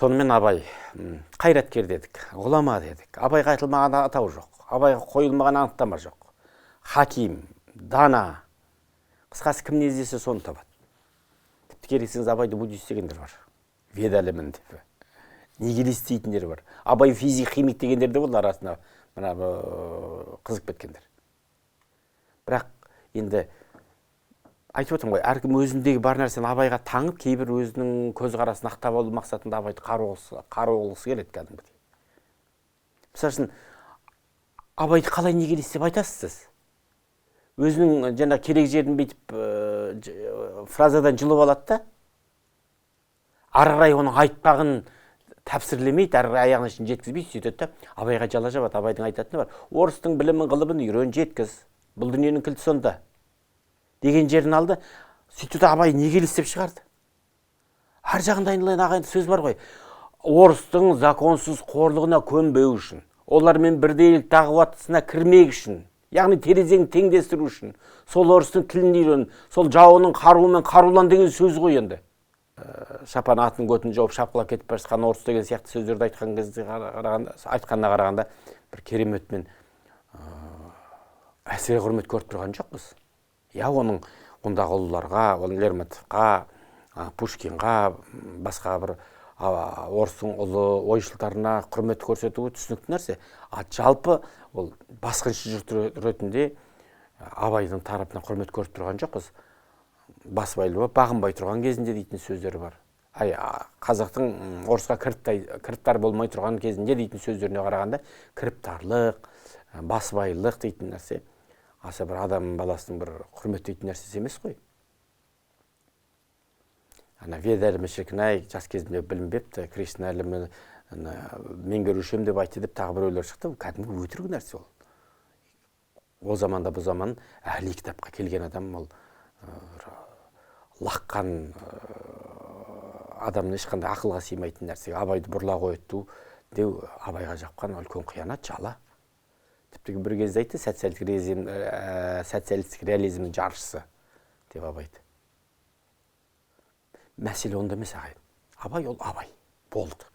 Сонымен Абай қайраткер дедік, ғұлама дедік. Абайға айтылмаған атау жоқ. Абайға қойылмаған анықтама жоқ. Хаким, дана. Қысқасы кім не іздесе соны табады. Тіпті керексеңіз Абайды буддист дегендер бар. Веда ілімін деп. Нигилист дейтіндер бар. Абай физик, химик дегендер де болды арасында қызып кеткендер. Бірақ енді айтып отырмын ғой, әркім өзіндегі бар нәрсені Абайға таңып, кейбір өзінің көзқарасын ақтап алу мақсатында Абайды қару болғысы келеді кәдімгідей. Мысалы үшін, Абайды қалай нигилист деп айтасыз сіз? Өзінің жаңа керек жерін бүйтіп фразадан жұлып алады да, ары қарай оның айтпағын тәпсірлемейді, ары қарай аяғына шейін жеткізбейді, сөйтеді да, Абайға жала жабады. Абайдың айтатыны бар. Орыстың білімін, ғылымын үйрен, жеткіз. Бұл дүниенің кілті сонда. Деген жерін алды, сөйтті Абай нигилист деп шығарды. Ар жағында айналайын ағайын сөз бар ғой. Орыстың законсыз қорлығына көнбеу үшін, олармен бірдейлік дағуатысына кірмек үшін, яғни терезеңді теңдестіру үшін, сол орыстың тілін үйрен, сол жауының қаруымен қарулан деген сөз ғой енді. Шапан атын көтін жауып шапқылап кетіп бара жатқан орыс деген сияқты сөздерді айтқанына қарағанда бір кереметпен әсіре құрмет көріп тұрған жоқпыз. Я оның ондағы ұлыларға, Лермонтовқа, Пушкинға, басқа бір орыстың ұлы ойшылдарына құрмет көрсетуі түсінікті нәрсе. Жалпы ол басқыншы жұрт ретінде Абайдың тарапынан құрмет көріп тұрған жоқпыз. Басбайлы бағынбай тұрған кезінде дейтін сөздері бар. Қазақтың орысқа кіріптар болмай тұрған кезінде дейтін сөздеріне қарағанда кіріптарлық, басбайлық дейтін нәрсе аса бір адам баласының бір құрметтейтін нәрсесі емес қой. Веда ілімі шіркін-ай, жас кезінде білінбепті, Кришна ілімі меңгерушем деп айтты деп тағы біреулер шықты. Кәдімгі өтірік нәрсе ол. Ол заманда бұл заман әхли кітапқа келген адам ол лаққан адамның ешқандай ақылға сыймайтын нәрсеге Абайды бұрла қойды деу Абайға жапқан үлкен қиянат, жала. Тіпті бір кезде айтты, социалистік реализмнің жаршысы деп Абайды. Мәселе онда емес ағайын. Абай ол Абай болды.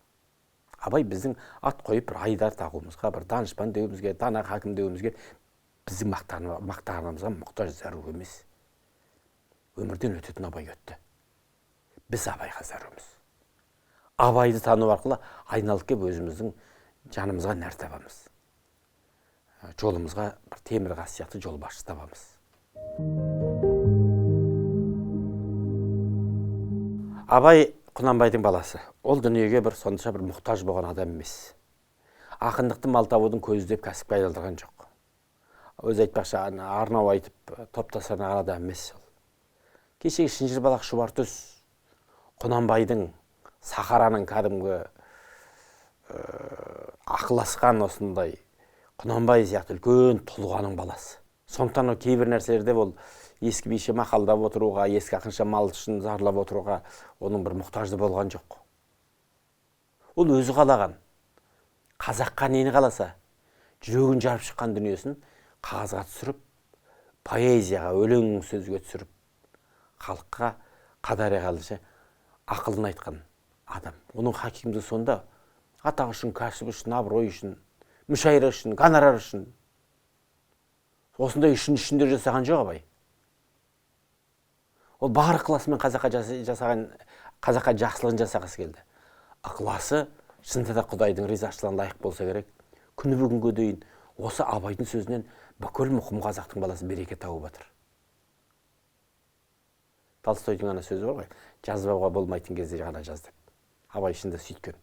Абай біздің ат қойып бір айдар тағуымызға, бір данышпан деуімізге, дана хакім деуімізге біздің мақтағанымызға мұқтаж зару емес. Өмірден өтетін Абай өтті. Біз Абайға зарумыз. Абайды тану арқылы айналып кеп өзіміздің жанымызға нәр табамыз. Жолымызға бір темір қас сияқты жол басшы табамыз. Абай Құнанбайдың баласы. Ол дүниеге бір сонша бір мұқтаж болған адам емес. Ақындықты мал табудың көзі деп кәсіпке айналдырған жоқ. Өз айтпақшы арнау айтып топтасырған адам емес ол. Кешегі Шынжыр балақ Шұбартөс Құнанбайдың Сахараның кәдімгі ақыласқан осындай Құнанбай сияқты үлкен тұлғаның баласы. Сондықтан кейбір нәрселерде ол ескі биші мақалдап отыруға, ескі ақынша мал үшін зарлап отыруға оның бір мұқтажды болған жоқ. Ол өзі қалаған. Қазаққа нені қаласа, жүрегін жарып шыққан дүниесін қағазға түсіріп, поэзияға, өлең сөзге түсіріп, халыққа қадаре қалыша ақылын айтқан адам. Оның хакимдігі сонда атақ үшін, кәсіп үшін, абырой үшін, мүшайра үшін, гонорар үшін. Осындай ішіндер жасаған жоқ Абай. Ол бар ықыласымен қазаққа жақсылығын жасағысы келді. Ықыласы шынында да Құдайдың ризашылығына лайық болса керек. Күні бүгінге дейін осы Абайдың сөзінен бүкіл мұқым қазақтың баласы береке тауып жатыр. Толстойдың ана сөзі бар ғой, жазбауға болмайтын кезде ғана жаз деп. Абай ішінде сөйткен.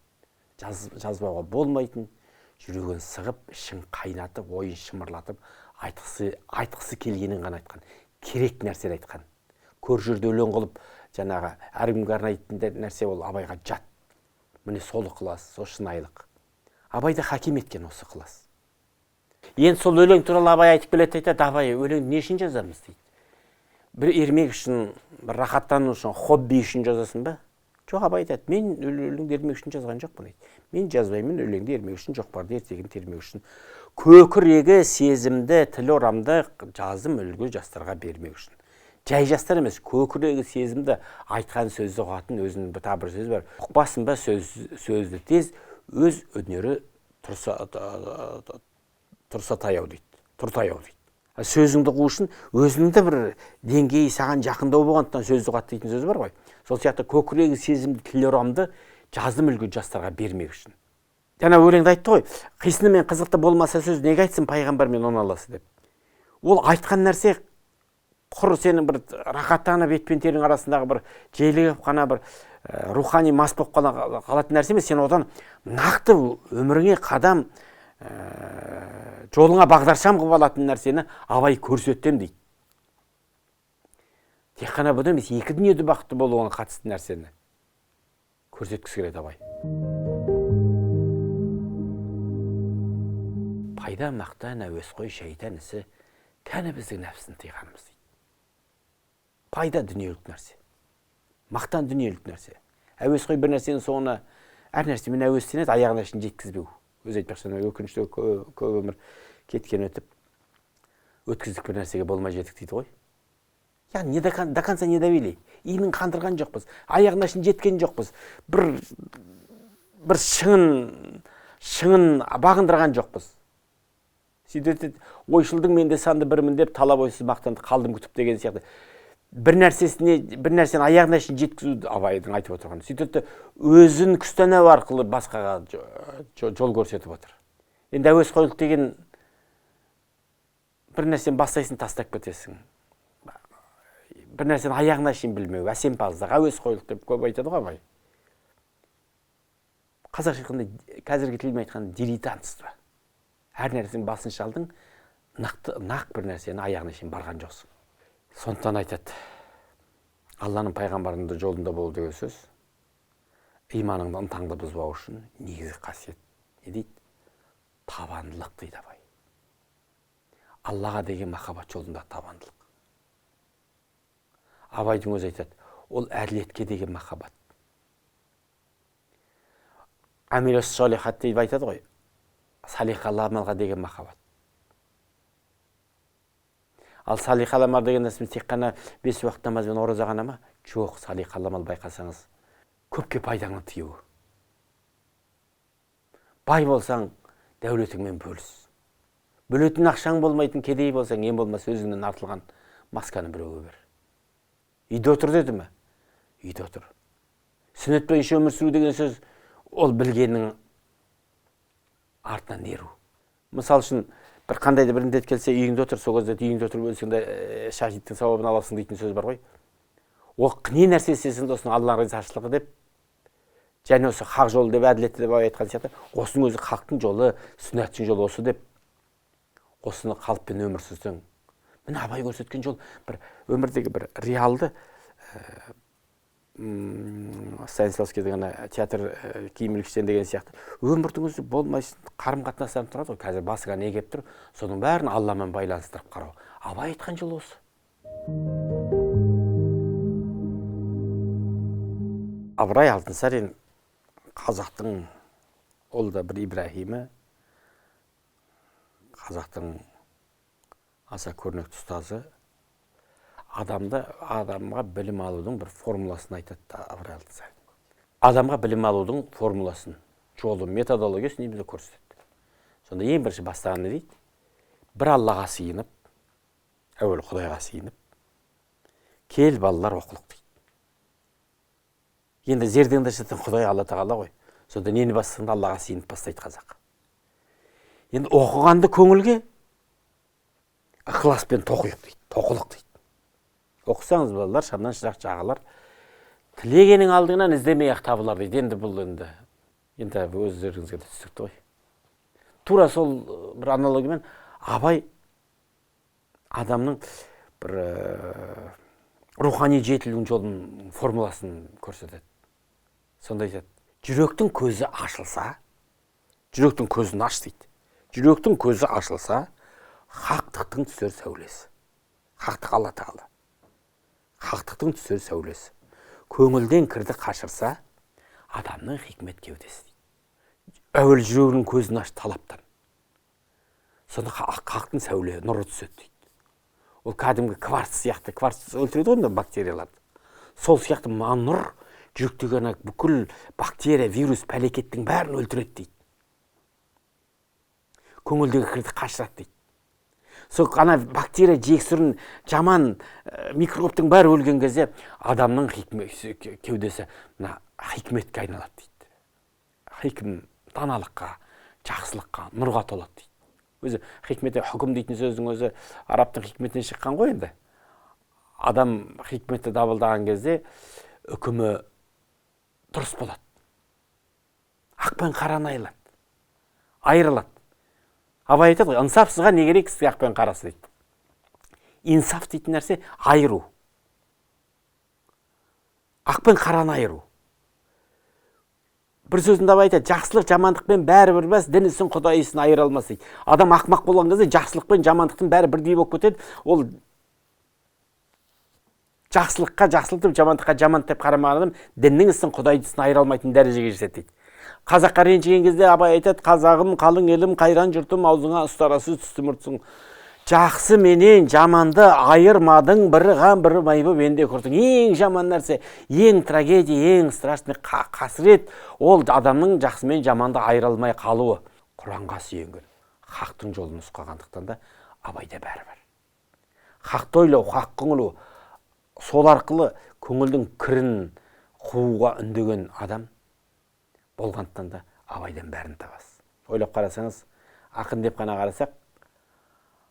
Жазбауға болмайтын, жүрегін сығып, ішін қайнатып, ойын шымырлатып, айтқысы келгенін ғана айтқан. Керек нәрсені айтқан. Көр жерде өлең қылып, жаңағы әркімге арнайтын нәрсе ол Абайға жат. Міне сол ықылас, сол шынайылық. Абайды хаким еткен осы ықылас. Енді сол өлең туралы Абай айтып келеді, айтады, Абай өлең не үшін жазамыз дейді. Бір ермек үшін, бір рахаттану үшін, хобби үшін жазасың ба? Жоқ, Абай айтады, мен өлеңді ермек үшін жазған жоқпын дейді. Мен жазбаймын, өлеңді ермек үшін, жоқ барды ертегін термек үшін. Көкірегі сезімді, тіл орамды жазым үлгі жастарға бермек үшін. жай жастар емес, көкірегі сезімді айтқан сөзді ұғатын өзінің тағы бір сөзі бар. Ұқпасын ба сөзді тез, өз өнері тұрса таяу дейді. Тұр таяу дейді. Сөзіңді ұғу үшін өзіңді бір деңгейі саған жақындау болғандықтан сөзді ұғат дейтін сөз бар ғой. Сол сияқты көкірегі сезімді тіл ұрамды жазым үлгі жастарға бермек үшін. Жаңа өлеңде айтты ғой, қисыны мен қызықты болмаса сөз неге айтсын пайғамбар мен оны аласы деп. Ол айтқан нәрсе құр сенің бір рахаттанып бетпен терің арасындағы бір желігіп қана бір рухани мас болып қалатын нәрсе емес. Сен одан нақты өміріңе қадам жолыңа бағдаршам қылып алатын нәрсені абай көрсетем дейді. Тек қана бұда емес, екі дүниеде бақытты болуына қатысты нәрсені көрсеткісі келеді абай. Пайда мақтан әуесқой шайтан ісі кәні біздің нәпсін тыйғанымыз дейді. Пайда дүниелік нәрсе, мақтан дүниелік нәрсе. Әуесқой бір нәрсенің соңына әр нәрсемен әуестенеді, аяғына шейін жеткізбеу. Өз айтпақшы, өкінішті көп өмір кеткен өтіп, өткіздік бір нәрсеге болмай жетік дейді ғой. Яғни до конца не довели. Иінін қандырған жоқпыз, аяғына шейін жеткен жоқпыз. Бір шыңын бағындырған жоқпыз. Сөйтеді, ойшылдың менде санды бірмін деп талап ойсыз мақтанды қалдым күтіп деген сияқты. Бір нәрсені аяғына шейін жеткізу абайдың айтып отырғаны. Сөйтеді, өзін күстанау арқылы басқаға жол көрсетіп отыр. Енді әуесқойлық деген бір нәрсені бастайсың, тастап кетесің. Бір нәрсені аяғына шейін білмеу, әсемпаздық, әуесқойлық деп көп айтады ғой абай. Қазақ шыққанда қазіргі тілмен айтқан дилетантство. Әр нәрсенің басын шалдың, нақ бір нәрсені аяғына шейін барған жоқсың. Сондықтан айтады, Алланың пайғамбарының жолында болу деген сөз, иманыңды ынтаңды бұзбау үшін негізгі қасиет. Не дейді? Табандылық дейді абай. Аллаға деген махаббат жолында табандылық. Абайдың өзі айтады, ол әділетке деген махаббат. Амилус солихат деп айтады ғой, салихалы амалға деген махаббат. Ал салихалы амал деген нәрсеміз тек қана 5 уақыт намаз бен ораза ғана ма? Жоқ, салихалы амал байқасаңыз, көпке пайдаңды тию. Бай болсаң, дәулетіңмен бөліс. Бөлетін ақшаң болмайтын кедей болсаң, ең болмаса өзіңнен артылған масканы біреуге бер. Үйде отыр деді ме? Үйде отыр. Сүннет бойынша өмір сүру деген сөз, ол білгеннің артынан еру. Мысал үшін, бір қандайды бір індет келсе, үйіңде отыр, сол кезде үйіңде отырып өлсең де шахидтің сауабын аласың дейтін сөз бар ғой. Ол не нәрсе істесең де осының Алланың ризашылығы деп, және осы хақ жолы деп, әділетті деп айтқан сияқты, осының өзі халықтың жолы, сүннеттің жолы осы деп, осыны қалыппен өмір сүрсең, міне абай көрсеткен жол бір өмірдегі бір реалды Станиславский деген театр киімілгіштен деген сияқты өмірдің өзі болмайсын, қарым-қатынастарым тұрады ғой. Қазір басыға не кеп тұр, соның бәрін Алламен байланыстырып қарау. Абай айтқан жол осы. Абырай Алтынсарин қазақтың, ол да бір Ибраһимі, қазақтың аса көрнекті ұстазы, адамға білім алудың бір формуласын айтады Абырай Алтынсарин. Адамға білім алудың формуласын, жолы, методологиясын немізді көрсетеді. Сонда ең бірінші бастаған не дейді? Бір Аллаға сыйынып, әуелі Құдайға сыйынып, кел балалар оқылық дейді. Енді зердеңді шеттен Құдай Алла тағала ғой. Сонда нені бастағанда Аллаға сыйынып бастайды қазақ. Енді оқығанды көңілге ықыласпен тоқиық дейді, тоқылық дейді. Оқысаңыз балалар, шамнан шырақ жағалар, тілегенің алдыңнан іздемей-ақ табылар дейді. Енді бұл енді өздеріңізге түсінікті ғой. Тура сол бір аналогиямен абай адамның бір рухани жетілудің жолын, формуласын көрсетеді. Сонда айтады, жүректің көзі ашылса, жүректің көзін аш дейді. Жүректің көзі ашылса, хақтықтың түсер сәулесі. Хақтық Алла тағала. Хақтықтың түсер сәулесі. Көңілден кірді қашырса, адамның хикмет кеудесі дейді. Әуел жүрегінің көзін аш талаптан. Сонда хақтың сәуле, нұры түседі дейді. ол кәдімгі кварц сияқты, кварц өлтіреді ғой бактерияларды. Сол сияқты нұр жүректегі бүкіл бактерия, вирус, пәлекеттің бәрін өлтіреді дейді. Көңілдегі кірді қашырады дейді. Сол ана бактерия жексұрын жаман микробтың бәрі өлген кезде адамның кеудесі хикметке айналады дейді. Хикм даналыққа, жақсылыққа, нұрға толады дейді. Өзі хикметі, хүкім дейтін сөздің өзі арабтың хикметінен шыққан ғой енді. Адам хикметті дабылдаған кезде үкімі дұрыс болады. Ақ пен қараны айырылады. Абай айтады ғой, инсафсызға не керек, сізге ақ пен қарасы дейді. Инсаф дейтін нәрсе айыру. Ақ пен қараны айыру. Бір сөзінде абай айтады, жақсылық жамандықпен бәрі бір бас, дін ісін Құдай ісін айыра алмас дейді. Адам ақымақ болған кезде жақсылық пен жамандықтың бәрі бірдей болып кетеді. Ол жақсылыққа жақсылық деп, жамандыққа жамандық деп қарамаған адам діннің ісін Құдай ісін айыра алмайтын дәрежеге жетеді дейді. Қазаққа ренжіген кезде абай айтады, қазағым, қалың елім, қайран жұртым, аузыңа ұстарасыз түсті мұртсың. Жақсы менен жаманды айырмадың, бірі ған, бірі майбы бенде көрдің. Ең жаман нәрсе, ең трагедия, ең страшный қасірет, ол адамның жақсы мен жаманды айыра алмай қалуы. Құранға сүйенген, хақтың жолын ұстағандықтан да абайда бәрі бар. Хақты ойлау, хаққа үңілу, сол арқылы көңілдің кірін қууға үндеген адам болғандықтан да абайдан бәрін табасыз. Ойлап қарасаңыз, ақын деп қана қарасақ,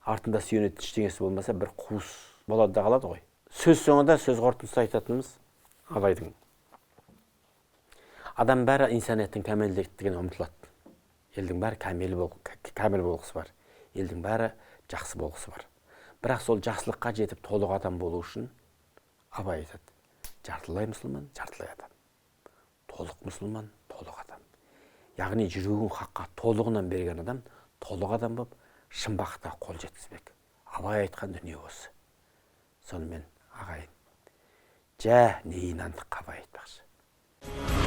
артында сүйенетін ештеңесі болмаса бір қуыс болады да қалады ғой. Сөз соңында сөз қорытындысы айтатынымыз абайдың. Адам бәрі инсанияттың кәмелдігіне ұмтылады. Елдің бәрі кәміл болғысы бар. Елдің бәрі жақсы болғысы бар. Бірақ сол жақсылыққа жетіп толық адам болу үшін абай айтады, жартылай мұсылман, жартылай адам. Толық мұсылман, толық адам. Яғни жүрегін хаққа толығынан берген адам, толық адам болып, шын бақытқа қол жеткізбек. Абай айтқан дүние осы. Сонымен ағайын, не инандыққа абай айтпақшы.